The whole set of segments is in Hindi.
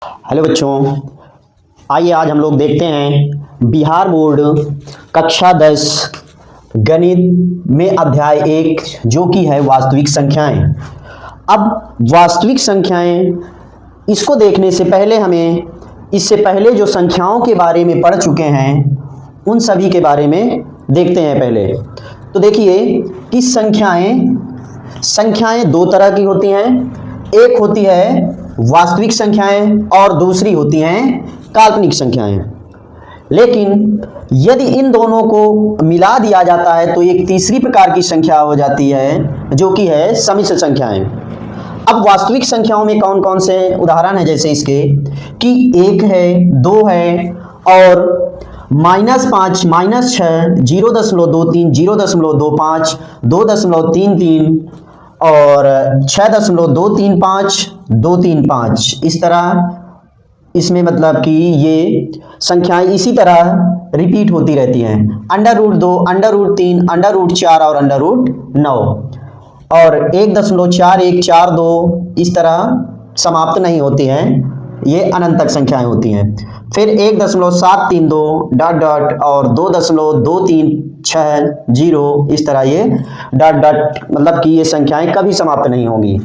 हेलो बच्चों, आइए आज हम लोग देखते हैं बिहार बोर्ड कक्षा 10 गणित में अध्याय 1 जो कि है वास्तविक संख्याएं। अब वास्तविक संख्याएं, इसको देखने से पहले हमें इससे पहले जो संख्याओं के बारे में पढ़ चुके हैं उन सभी के बारे में देखते हैं। पहले तो देखिए कि संख्याएं दो तरह की होती हैं। एक होती है वास्तविक संख्याएं और दूसरी होती हैं काल्पनिक संख्याएं। लेकिन यदि इन दोनों को मिला दिया जाता है तो एक तीसरी प्रकार की संख्या हो जाती है जो कि है सम्मिश्र संख्याएं। अब वास्तविक संख्याओं में कौन कौन से उदाहरण है, जैसे इसके कि 1 है, 2 है और -5, -6, 0.23, 0.25, 2.33 और 6.235, 235। इस तरह इसमें मतलब कि ये संख्याएं इसी तरह रिपीट होती रहती हैं। √2, √3, √4 और √9 और 1.4142 इस तरह समाप्त नहीं होती हैं, ये अनंत तक संख्याएं होती हैं। फिर 1.732 डॉट डॉट और 2.2360 इस तरह ये डॉट डॉट, मतलब कि ये संख्याएं कभी समाप्त नहीं होंगी।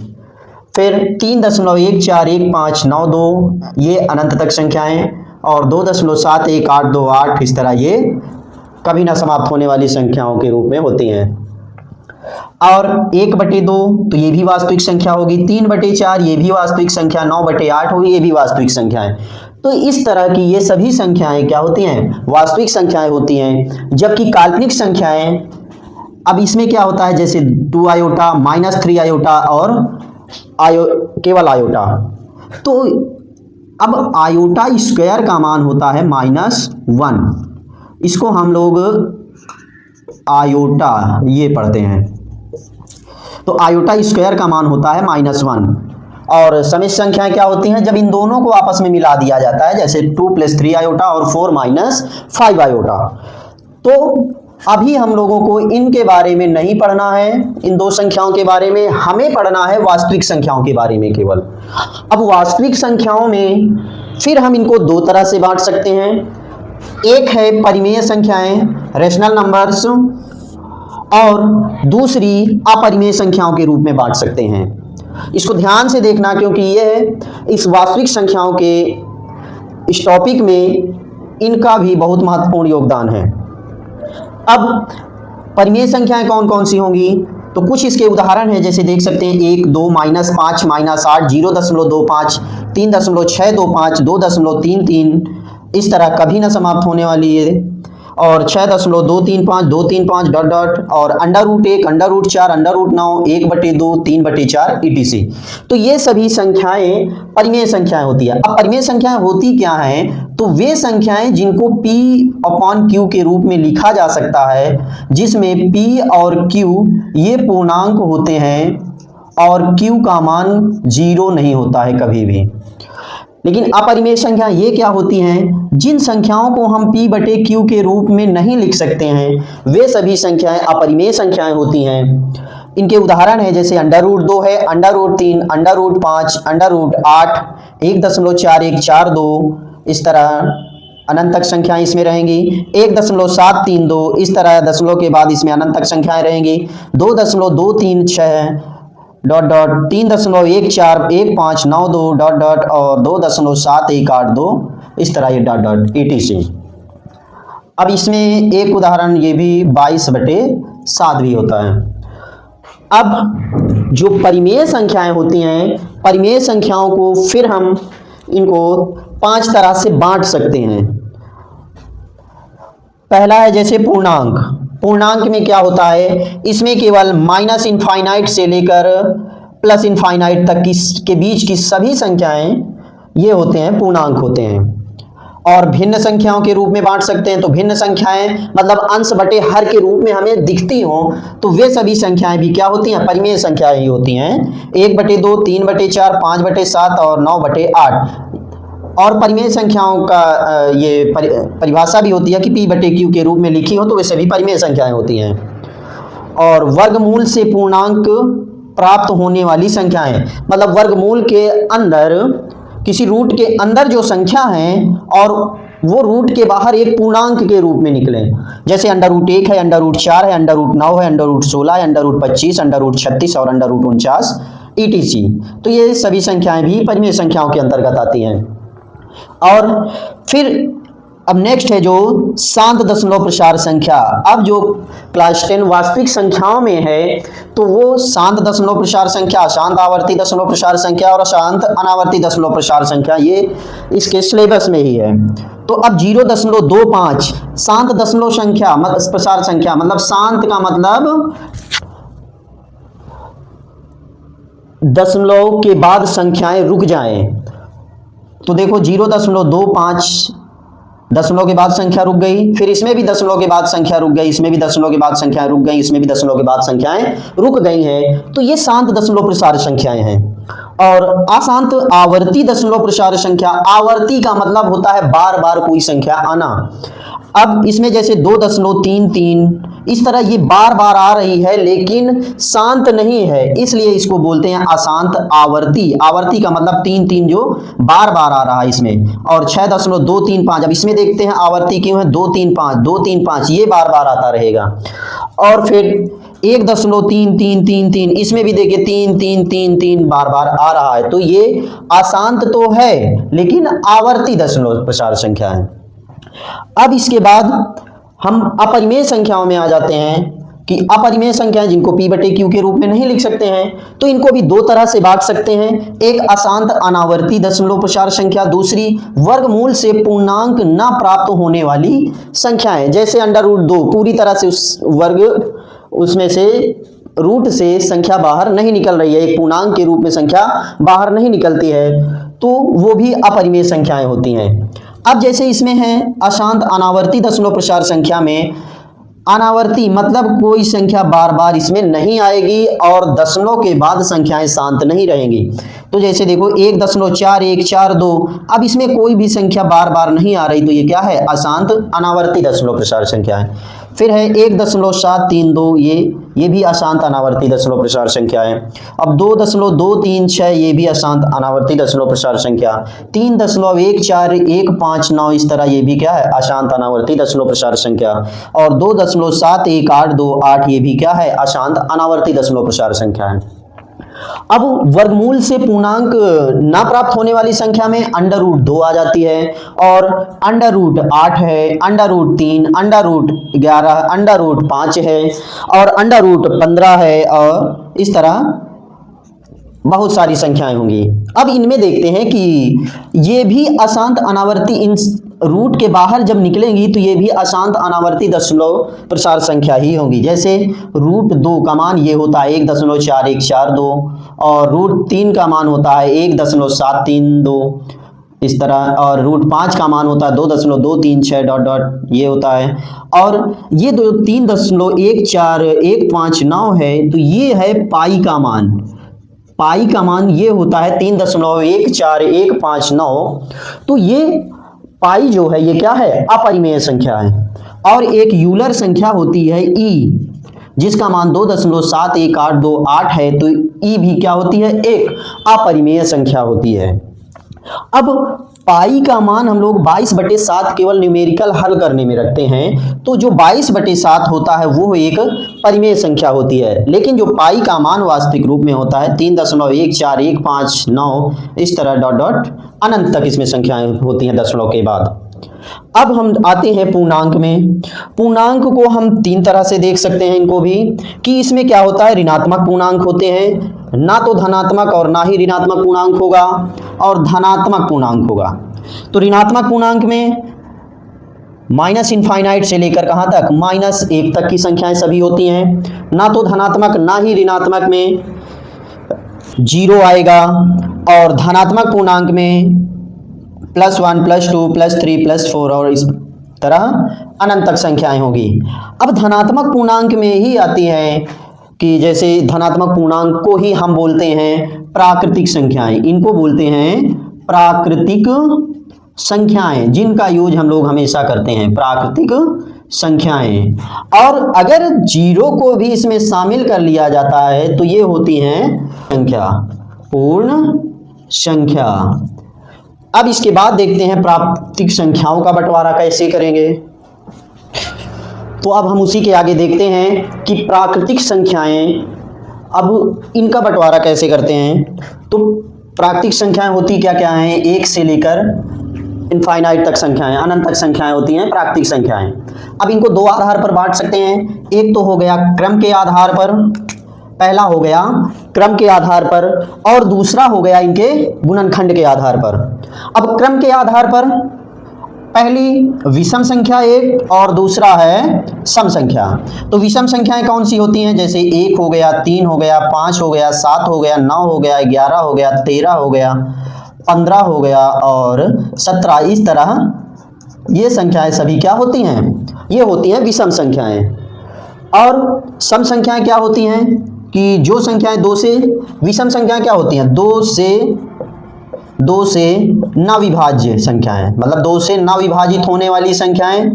फिर 3.141592 ये अनंत तक संख्याएं और 2.71828 इस तरह ये कभी ना समाप्त होने वाली संख्याओं के रूप में होती हैं। और 1/2 तो ये भी वास्तविक संख्या होगी, 3/4 ये भी वास्तविक संख्या, 9/8 होगी ये भी वास्तविक संख्याएं। तो इस तरह की ये सभी संख्याएं क्या होती हैं, वास्तविक संख्याएं होती हैं। जबकि काल्पनिक संख्याएं, अब इसमें क्या होता है, जैसे 2 आयोटा, -3 आयोटा और केवल आयोटा। तो अब आयोटा स्क्वायर का मान होता है -1, इसको हम लोग आयोटा ये पढ़ते हैं। तो आयोटा स्क्वायर का मान होता है -1। और सम्मिश्र संख्याएं क्या होती हैं, जब इन दोनों को आपस में मिला दिया जाता है, जैसे 2 + 3 आयोटा और 4 - 5 आयोटा। तो अभी हम लोगों को इनके बारे में नहीं पढ़ना है, इन दो संख्याओं के बारे में हमें पढ़ना है वास्तविक संख्याओं के बारे में केवल। अब वास्तविक संख्याओं में फिर हम इनको दो तरह से बांट सकते हैं। एक है परिमेय संख्याएं, रैशनल नंबर्स, और दूसरी अपरिमेय संख्याओं के रूप में बांट सकते हैं। इसको ध्यान से देखना, क्योंकि यह इस वास्तविक संख्याओं के इस टॉपिक में इनका भी बहुत महत्वपूर्ण योगदान है। अब परिमेय संख्याएं कौन कौन सी होंगी, तो कुछ इसके उदाहरण हैं, जैसे देख सकते हैं 1, 2, -5, -8, 0.25, 3.625, 2.33 इस तरह कभी ना समाप्त होने वाली ये, और 6.235, 235 डॉट डॉट और √1, √4, √9, 1/2, 3/4 etc। तो ये सभी संख्याएं परिमेय संख्याएं होती है। अब परिमेय संख्याएं होती क्या हैं, तो वे संख्याएं जिनको P/Q के रूप में लिखा जा सकता है, जिसमें P और Q ये पूर्णांक होते हैं और Q का मान 0 नहीं होता है कभी भी। लेकिन अपरिमेय संख्या ये क्या होती हैं, जिन संख्याओं को हम P/Q के रूप में नहीं लिख सकते हैं, वे सभी संख्याएं अपरिमेय संख्याएं होती हैं। इनके उदाहरण है, जैसे √2 है, √3, √5, √8, 1.4142 इस तरह अनंत तक संख्याएं इसमें रहेंगी। 1.732 इस तरह दशमलव के बाद इसमें अनंत तक संख्याएं रहेंगी। 2.236 डॉट डॉट, 3.141592 डॉट डॉट और 2.7182 इस तरह ये डॉट डॉट etc। अब इसमें एक उदाहरण ये भी 22/7 भी होता है। अब जो परिमेय संख्याएं होती हैं, परिमेय संख्याओं को फिर हम इनको 5 तरह से बांट सकते हैं। पहला है जैसे पूर्णांक। पूर्णांक में क्या होता है, इसमें केवल -∞ से लेकर +∞ तक के बीच की सभी संख्याएं ये होते हैं, पूर्णांक होते हैं। और भिन्न संख्याओं के रूप में बांट सकते हैं। तो भिन्न संख्याएं मतलब अंश बटे हर के रूप में हमें दिखती हो, तो वे सभी संख्याएं भी क्या होती हैं, परिमेय संख्याएं ही होती हैं। 1/2, 3/4, 5/7 और 9/8। और परिमेय संख्याओं का ये परिभाषा भी होती है कि P/Q के रूप में लिखी हो तो वे सभी परिमेय संख्याएं होती हैं। और वर्गमूल से पूर्णांक प्राप्त होने वाली संख्याएं, मतलब वर्गमूल के अंदर किसी रूट के अंदर जो संख्या है और वो रूट के बाहर एक पूर्णांक के रूप में निकले, जैसे अंडर रूट 1 है, अंडर रूट 4 है, अंडर रूट 9 है, अंडर रूट 16 है, अंडर रूट 25, अंडर रूट 36 और अंडर रूट 49 ETC। तो ये सभी संख्याएं भी परिमेय संख्याओं के अंतर्गत आती हैं। और फिर अब नेक्स्ट है जो शांत दशमलव प्रसार संख्या। अब जो क्लास 10 वास्तविक संख्याओं में है तो वो शांत दशमलव प्रसार संख्या, शांत आवर्ती दशमलव प्रसार संख्या और अशांत अनावर्ती दशमलव प्रसार संख्या, ये इसके सिलेबस में ही है। तो अब 0.25 शांत दशमलव संख्या प्रसार संख्या, मतलब शांत का मतलब दशमलव के बाद संख्याएं रुक जाएं। तो देखो 0.25 दशमलव के बाद संख्या रुक गई, फिर इसमें भी दशमलव के बाद संख्या रुक गई, इसमें भी दशमलव के बाद संख्याएं रुक गई, इसमें भी दशमलव के बाद संख्याएं रुक गई हैं। तो ये शांत दशमलव प्रसार संख्याएं हैं। और अशांत आवर्ती दशमलव प्रसार संख्या, आवर्ती का मतलब होता है बार बार कोई संख्या आना। अब इसमें जैसे 2.33 इस तरह ये बार बार आ रही है लेकिन शांत नहीं है, इसलिए इसको बोलते हैं अशांत आवर्ती। आवर्ती का मतलब 3 जो बार बार आ रहा है इसमें। और 6.235, अब इसमें देखते हैं आवर्ती क्यों है, 235 ये बार बार आता रहेगा। और फिर 1.3333 इसमें भी देखिए 3 बार बार आ रहा है। तो ये अशांत तो है लेकिन आवर्ती दशमलव प्रसार संख्या है। अब इसके बाद हम अपरिमेय संख्याओं में आ जाते हैं कि अपरिमेय संख्याएं जिनको P/Q के रूप में नहीं लिख सकते हैं तो इनको भी दो तरह से बांट सकते हैं। एक अशांत अनावर्ती दशमलव प्रसार संख्या, दूसरी वर्गमूल से पूर्णांक न प्राप्त होने वाली संख्याएं, जैसे अंडर रूट 2 पूरी तरह से उस वर्ग उसमें से रूट से संख्या बाहर नहीं निकल रही है, एक पूर्णांक के रूप में संख्या बाहर नहीं निकलती है, तो वो भी अपरिमेय संख्याएं होती हैं। अब जैसे इसमें है अशांत अनावर्ती दशमलव प्रसार संख्या में, अनावर्ती मतलब कोई संख्या बार बार इसमें नहीं आएगी और दशमलव के बाद संख्याएं शांत नहीं रहेंगी। तो जैसे देखो 1.4142, अब इसमें कोई भी संख्या बार बार नहीं आ रही, तो ये क्या है, अशांत अनावर्ती दशमलव प्रसार संख्या है। फिर है 1.732, ये भी अशांत अनावर्ती दशमलव प्रसार संख्या है। अब 2.236 ये भी अशांत अनावर्ती दशमलव प्रसार संख्या। 3.14159 इस तरह ये भी क्या है, अशांत अनावर्ती दशमलव प्रसार संख्या। और 2.71828 ये भी क्या है, अशांत अनावर्ती दशमलव प्रसार संख्या है। अब वर्गमूल से पूर्णांक ना प्राप्त होने वाली संख्या में अंडर रूट 2 आ जाती है, और अंडर रूट 8 है, under root 3, under root 11, under root 5 है, और अंडर रूट 15 है, और इस तरह बहुत सारी संख्याएं होंगी। अब इनमें देखते हैं कि ये भी अशांत अनावर्ती, इन रूट के बाहर जब निकलेंगी तो ये भी अशांत अनावर्ती दशमलव प्रसार संख्या ही होंगी। जैसे रूट 2 का मान ये होता है 1.4142, और रूट 3 का मान होता है 1.732 इस तरह, और रूट 5 का मान होता है 2.236 ये होता है। और ये 3.14159 है, तो ये है पाई का मान। पाई का मान ये होता है 3.14159। तो ये पाई जो है ये क्या है, अपरिमेय संख्या है। और एक यूलर संख्या होती है ई, जिसका मान 2.71828 है, तो ई भी क्या होती है, एक अपरिमेय संख्या होती है। अब पाई का मान हम लोग 22/7 केवल न्यूमेरिकल हल करने में रखते हैं, तो जो 22/7 होता है वो एक परिमेय संख्या होती है। लेकिन जो पाई का मान वास्तविक रूप में होता है 3.14159 इस तरह डॉट अनंत तक इसमें संख्याएं होती हैं दशमलव के बाद। अब हम आते हैं पूर्णांक में। पूर्णांक को हम 3 तरह से देख सकते हैं इनको भी, कि इसमें क्या होता है, ऋणात्मक पूर्णांक होते हैं, ना तो धनात्मक और ना ही ऋणात्मक पूर्णांक होगा, और धनात्मक पूर्णांक होगा। तो ऋणात्मक पूर्णांक में -∞ से लेकर कहां तक, -1 तक की संख्याएं सभी होती हैं। ना तो धनात्मक ना ही ऋणात्मक में 0 आएगा, और धनात्मक पूर्णांक में +1 +2 +3 +4 और इस तरह अनंत तक संख्याएं होगी। अब धनात्मक पूर्णांक में ही आती है कि जैसे धनात्मक पूर्णांक को ही हम बोलते हैं प्राकृतिक संख्याएं, इनको बोलते हैं प्राकृतिक संख्याएं, जिनका यूज हम लोग हमेशा करते हैं, प्राकृतिक संख्याएं। और अगर 0 को भी इसमें शामिल कर लिया जाता है तो ये होती हैं संख्या, पूर्ण संख्या। अब इसके बाद देखते हैं प्राकृतिक संख्याओं का बंटवारा कैसे करेंगे। तो अब हम उसी के आगे देखते हैं कि प्राकृतिक संख्याएं, अब इनका बंटवारा कैसे करते हैं। तो प्राकृतिक संख्याएं होती क्या क्या हैं, 1 से लेकर इनफाइनाइट तक संख्याएं, अनंत तक संख्याएं होती हैं प्राकृतिक संख्याएं। अब इनको दो आधार पर बांट सकते हैं, एक तो हो गया क्रम के आधार पर, पहला हो गया क्रम के आधार पर और दूसरा हो गया इनके गुणनखंड के आधार पर। अब क्रम के आधार पर पहली विषम संख्या एक और दूसरा है सम संख्या। तो विषम संख्याएं कौन सी होती हैं, जैसे 1 हो गया, 3 हो गया, 5 हो गया, 7 हो गया, 9 हो गया, 11 हो गया, 13 हो गया, 15 हो गया और 17। इस तरह ये संख्याएं सभी क्या होती हैं, ये होती हैं विषम संख्याएं। और सम संख्याएं क्या होती हैं कि जो संख्याएं 2 से, विषम संख्याएं क्या होती हैं, 2 से न विभाज्य संख्याएं, मतलब 2 से न विभाजित होने वाली संख्याएं।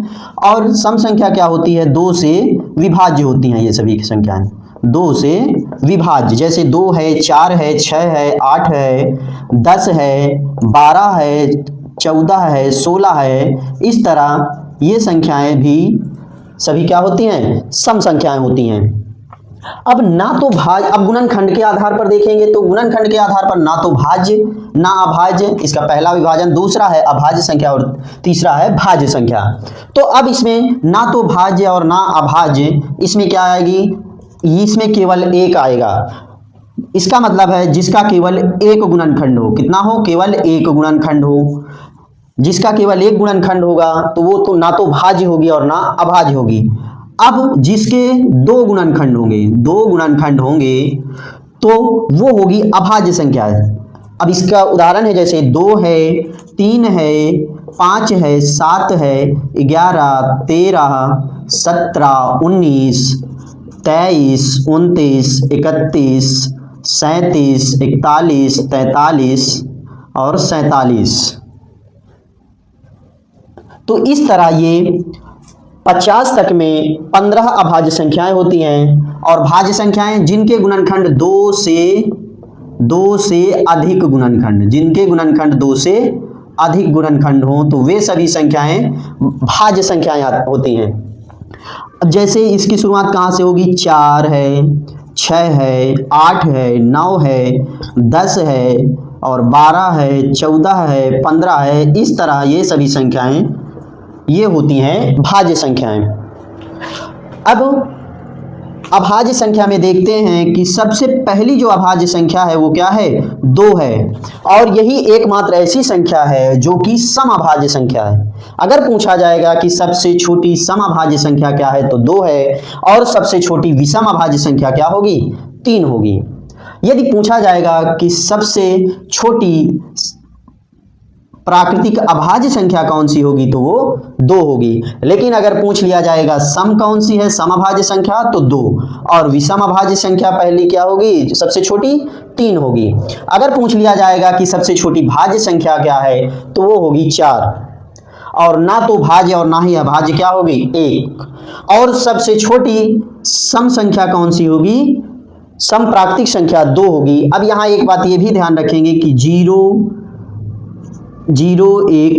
और सम संख्या क्या होती है, 2 से विभाज्य होती हैं ये सभी संख्याएं, 2 से विभाज्य, जैसे 2 है, 4 है, 6 है, 8 है, 10 है, 12 है, 14 है, 16 है। इस तरह ये संख्याएं भी सभी क्या होती हैं, सम संख्याएं होती हैं। अब ना तो भाज्य, अब गुणनखंड के आधार पर देखेंगे तो गुणनखंड के आधार पर ना तो भाज्य ना अभाज्य, इसका पहला विभाजन, दूसरा है अभाज्य संख्या और तीसरा है भाज्य संख्या। तो अब इसमें ना तो भाज्य और ना अभाज्य, इसमें क्या आएगी, इसमें केवल एक आएगा। इसका मतलब है जिसका केवल एक गुणनखंड हो, कितना हो, केवल एक गुणनखंड हो। जिसका केवल एक गुणनखंड होगा तो वो तो ना तो भाज्य होगी और ना अभाज्य होगी। अब जिसके 2 गुणनखंड होंगे, 2 गुणनखंड होंगे तो वो होगी अभाज्य संख्या। अब इसका उदाहरण है जैसे 2 है, 3 है, 5 है, 7 है, 11, 13, 17, 19, 23, 29, 31, 37, 41, 43 और 47। तो इस तरह ये 50 तक में 15 अभाज्य संख्याएं होती हैं। और भाज्य संख्याएं जिनके गुणनखंड 2 से अधिक गुणनखंड, जिनके गुणनखंड 2 से अधिक गुणनखंड हो तो वे सभी संख्याएं भाज्य संख्याएं होती हैं। अब जैसे इसकी शुरुआत कहाँ से होगी, 4 है, 6 है, 8 है, 9 है, 10 है और 12 है, 14 है, 15 है। इस तरह ये सभी संख्याएं ये होती हैं भाज्य संख्याएं। अब अभाज्य संख्या में देखते हैं कि सबसे पहली जो अभाज्य संख्या है वो क्या है, 2 है। और यही एकमात्र ऐसी संख्या है जो कि समअभाज्य संख्या है। अगर पूछा जाएगा कि सबसे छोटी समअभाज्य संख्या क्या है तो 2 है और सबसे छोटी विषम अभाज्य संख्या क्या होगी, 3 होगी। यदि पूछा जाएगा कि सबसे छोटी प्राकृतिक अभाज्य संख्या कौन सी होगी तो वो 2 होगी। लेकिन अगर पूछ लिया जाएगा सम कौन सी है, समअभाज्य संख्या, तो 2। और विषम अभाज्य संख्या पहली क्या होगी, सबसे छोटी 3 होगी। अगर पूछ लिया जाएगा कि सबसे छोटी भाज्य संख्या क्या है तो वो होगी 4। और ना तो भाज्य और ना ही अभाज्य क्या होगी, 1। और सबसे छोटी सम संख्या कौन सी होगी, सम प्राकृतिक संख्या 2 होगी। अब यहाँ एक बात ये भी ध्यान रखेंगे कि 0 एक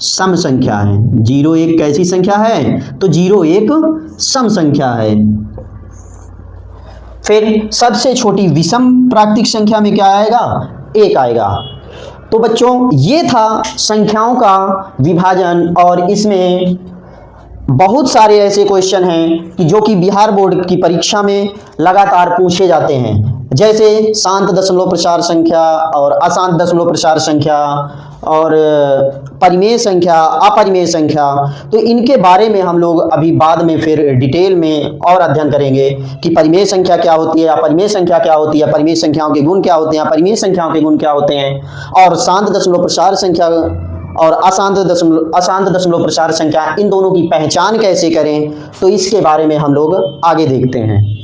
सम संख्या है। 0 एक कैसी संख्या है, तो 0 एक सम संख्या है। फिर सबसे छोटी विषम प्राकृतिक संख्या में क्या आएगा, 1 आएगा। तो बच्चों ये था संख्याओं का विभाजन। और इसमें बहुत सारे ऐसे क्वेश्चन हैं कि जो कि बिहार बोर्ड की परीक्षा में लगातार पूछे जाते हैं, जैसे शांत दशमलव प्रसार संख्या और अशांत दशमलव प्रसार संख्या और परिमेय संख्या, अपरिमेय संख्या। तो इनके बारे में हम लोग अभी बाद में फिर डिटेल में और अध्ययन करेंगे कि परिमेय संख्या क्या होती है, अपरिमेय संख्या क्या होती है, परिमेय संख्याओं के गुण क्या होते हैं, अपरिमेय संख्याओं के गुण क्या होते हैं, और शांत दशमलव प्रसार संख्या और अशांत दशमलव प्रसार संख्या, इन दोनों की पहचान कैसे करें। तो इसके बारे में हम लोग आगे देखते हैं।